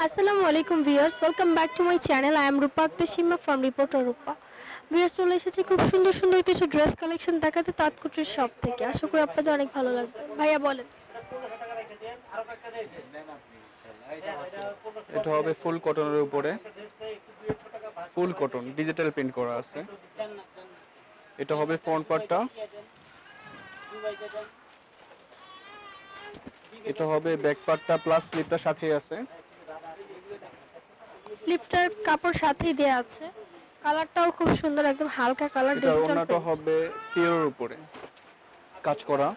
Assalamualaikum viewers, welcome back to my channel. I am Rupa Aktashima from Reporter Rupa. Viewers চলে এসেছে খুব সুন্দর সুন্দর কিছু ড্রেস কালেকশন দেখাতে তাৎকুটির শপ থেকে। আশা করি আপনাদের অনেক ভালো লাগবে। ভাইয়া বলেন। এটা হবে ফুল কটনের উপরে, ফুল কটন ডিজিটাল প্রিন্ট করা আছে। এটা হবে ফ্রন্ট পার্টটা, এটা হবে ব্যাক পার্টটা প্লাস স্লিপটা সাথে আছে। স্লিপটার কাপড় সাথেই দেয়া আছে। কালারটাও খুব সুন্দর, একদম হালকা কালার এটা ডিজিটাল ওন্নাটা প্রিন্ট। হবে পিওরের উপরে কাজ করা।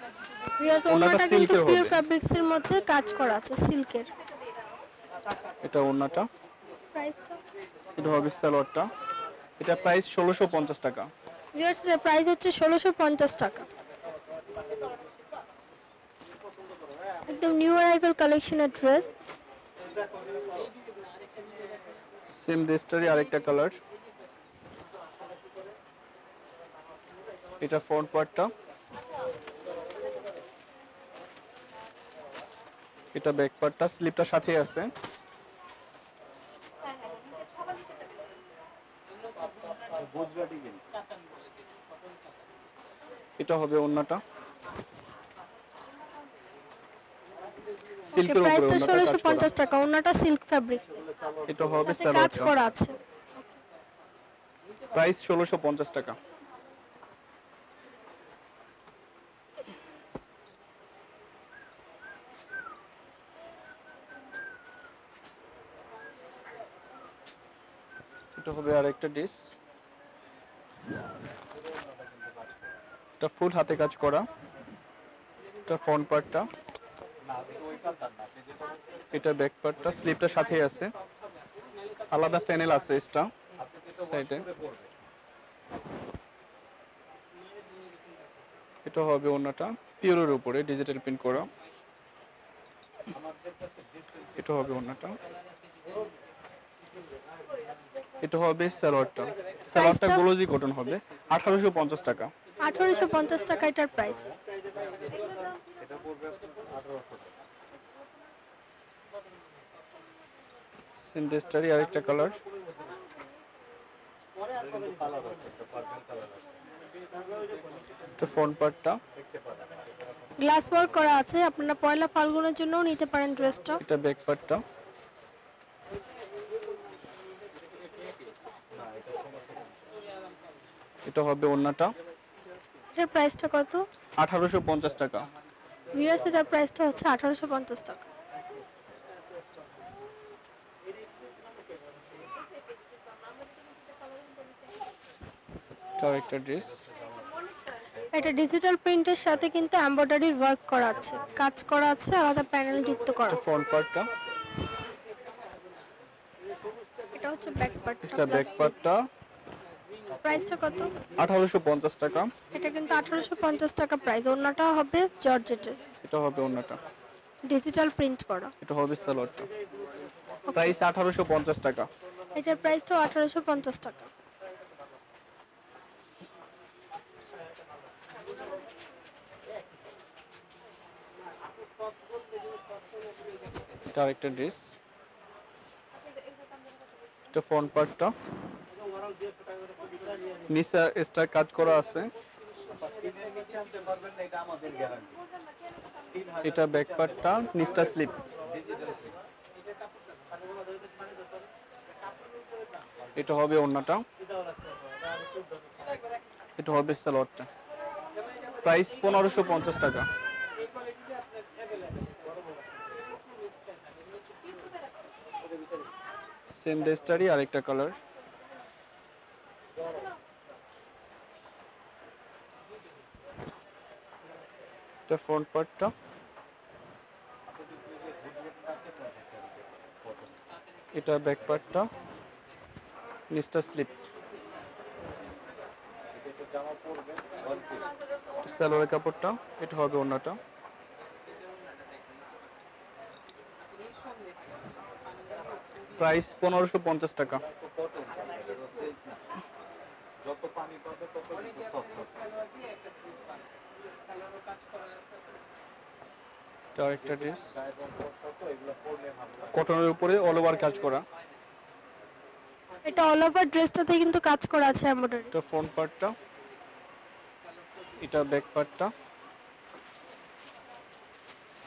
ভিউয়ার্স ওন্নাটা ওন্নাটা কিন্তু সিল্কের পিওর হবে। ফ্যাব্রিক্সের মধ্যে কাজ করা আছে সিল্কের। এটা ওন্নাটা, প্রাইসটা এটা হবে সালোয়ারটা। এটা প্রাইস 1650 টাকা। ভিউয়ার্স এর প্রাইস হচ্ছে 1650 টাকা। একদম নিউ অ্যারাইভাল কালেকশনের ড্রেস। সেম ড্রেসটারই আরেকটা কালার। এটা ফ্রন্ট পার্টটা, এটা ব্যাক পার্টটা, স্লিপটা সাথে আছে। এটা হবে ওন্নাটা, সিল্কের উপরে প্রাইসটা ওন্নাটা কাজ করা। 1650 টাকা। ওন্নাটা সিল্ক ফ্যাব্রিক্স, এটা হবে সাথে কাজ সালোয়ারটা, করা আছে। প্রাইস 1650 টাকা। এটা হবে আরেকটা ডিস, এটা ফুল হাতে কাজ করা। এটা ফ্রন্ট পার্টটা, এটা ব্যাক পার্টটা, স্লিপটা সাথেই আছে, আলাদা প্যানেল আছে এক্সট্রা সাইডে। এটা হবে ওন্নাটা পিওরের উপরে ডিজিটাল প্রিন্ট করা। এটা হবে ওন্নাটা, এটা হবে সালোয়ারটা। সালোয়ারটা গ্লোজি কটন হবে, 1850 টাকা। 1850 টাকা এটার প্রাইস। সিনডেস্টারি আরেকটা কালার। এটা ফ্রন্ট পার্টটা, গ্লাস ওয়ার্ক করা আছে, আপনারা পয়লা ফাল্গুনের জন্যও নিতে পারেন ড্রেসটা। এটা ব্যাক পার্টটা, এটা হবে ওন্নাটা। এটার প্রাইসটা কত? 1850 টাকা। ভিউয়ার্স এটার প্রাইসটা হচ্ছে 1850 টাকা। এটা আরেকটা ড্রেস, এটা ডিজিটাল প্রিন্টের সাথে কিন্তু এমব্রয়ডারি ওয়ার্ক করা আছে, কাজ করা আছে, আলাদা প্যানেল যুক্ত করা। এটা ফ্রন্ট পার্টটা, এটা হচ্ছে ব্যাক পার্টটা। এটা ব্যাক পার্টটা। প্রাইসটা কত? 1850 টাকা। এটা কিন্তু 1850 টাকা প্রাইস। ওন্নাটা হবে জর্জেটের, এটা হবে ওন্নাটা, ডিজিটাল প্রিন্ট করা। এটা হবে সালোয়ারটা, প্রাইস 1850 টাকা। এটার প্রাইসটাও 1850 টাকা। এটা আরেকটা ড্রেস, এটা ফ্রন্ট পার্টটা, নিচে এক্সট্রা কাজ করা আছে। এটা ব্যাক পার্টটা, নিচটা স্লিপ। এটা হবে ওন্নাটা, এটা হবে সালোয়ারটা, প্রাইস 1550 টাকা। সেম ড্রেসটারই আরেকটা কালার। এটা ফ্রন্ট পার্টটা, এটা ব্যাক পার্টটা, নিচটা স্লিপ। সালোয়ারের কাপড়টা, এটা হবে ওন্নাটা। প্রাইস 1550 টাকা। এটা আরেকটা ড্রেস কটনের উপরে অল ওভার কাজ করা। এটা অল ওভার ড্রেসটাতে কিন্তু কাজ করা আছে এমব্রয়ডারি। এটা ফ্রন্ট পার্টটা, এটা ব্যাক পার্টটা,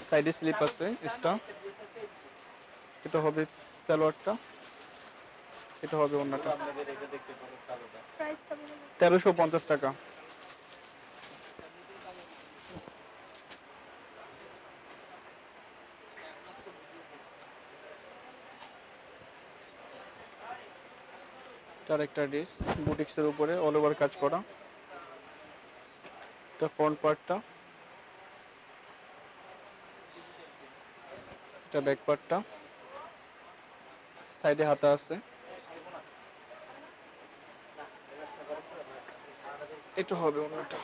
সাইডে স্লিপ আছে এক্সট্রা। এটা হবে সালোয়ারটা, এটা হবে ওন্নাটা। প্রাইসটা বলুন। 1350 টাকা। তার একটা ড্রেস বুটিক্সের উপরে অল ওভার কাজ করা। এটা ফ্রন্ট পার্টটা, এটা ব্যাক পার্টটা, সাইডে হাতা আছে। এটা হবে ওন্নাটা,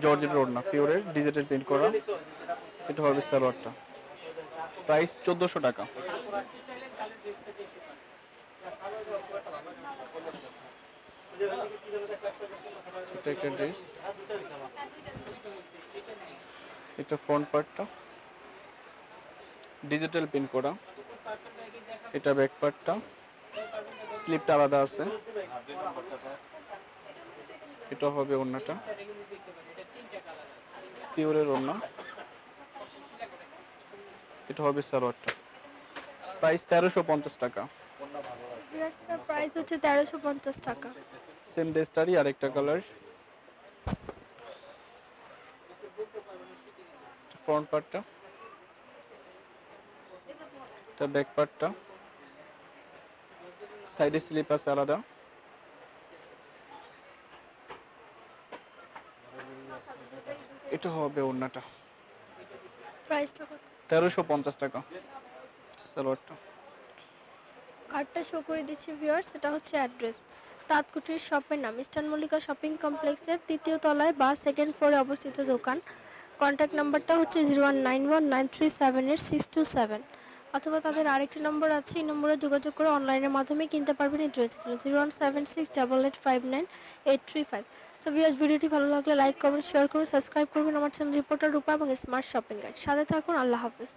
জর্জেট ওড়না পিওরের ডিজিটাল প্রিন্ট করা। এটা হবে সালোয়ারটা। প্রাইস 1400 টাকা। এটা একটা ড্রেস, এটা ফ্রন্ট পার্টটা ডিজিটাল প্রিন্ট করা। এটা ব্যাক পার্টটা, স্লিপটা আলাদা আছে। এটা হবে ওড়নাটা, পিওরের ওড়না। এটা হবে সালোয়ারটা। প্রাইস 1350 টাকা। ড্রেসটার প্রাইস হচ্ছে 1350 টাকা। সেম ড্রেসটারই আরেকটা কালার। ফ্রন্ট পার্টটা, এটা ব্যাক পার্টটা, সাইডে স্লিপ আছে আলাদা। এটা হবে ওড়নাটা, প্রাইসটা কত? 1350 টাকা। সালোয়ারটা। কার্ডটা শো করে দিচ্ছি ভিউয়ার্স, এটা হচ্ছে অ্যাড্রেস। তাঁতকুটির শপের নাম ইস্টার্ন মল্লিকা শপিং কমপ্লেক্সের 3য় তলায় বা 2nd ফ্লোরে অবস্থিত দোকান। কন্ট্যাক্ট নাম্বারটা হচ্ছে 019193782627, অথবা তাদের আরেকটি নম্বর আছে, এই নম্বরে যোগাযোগ করে অনলাইনের মাধ্যমে কিনতে পারবেন এই ড্রেসগুলো। 0176885835। সো ভিউয়ার্স, ভিডিওটি ভালো লাগলে লাইক করবেন, শেয়ার করুন, সাবস্ক্রাইব করবেন আমার চ্যানেল রিপোর্টার রূপা এবং স্মার্ট শপিং গাইড। সাথে থাকুন। আল্লাহ হাফেজ।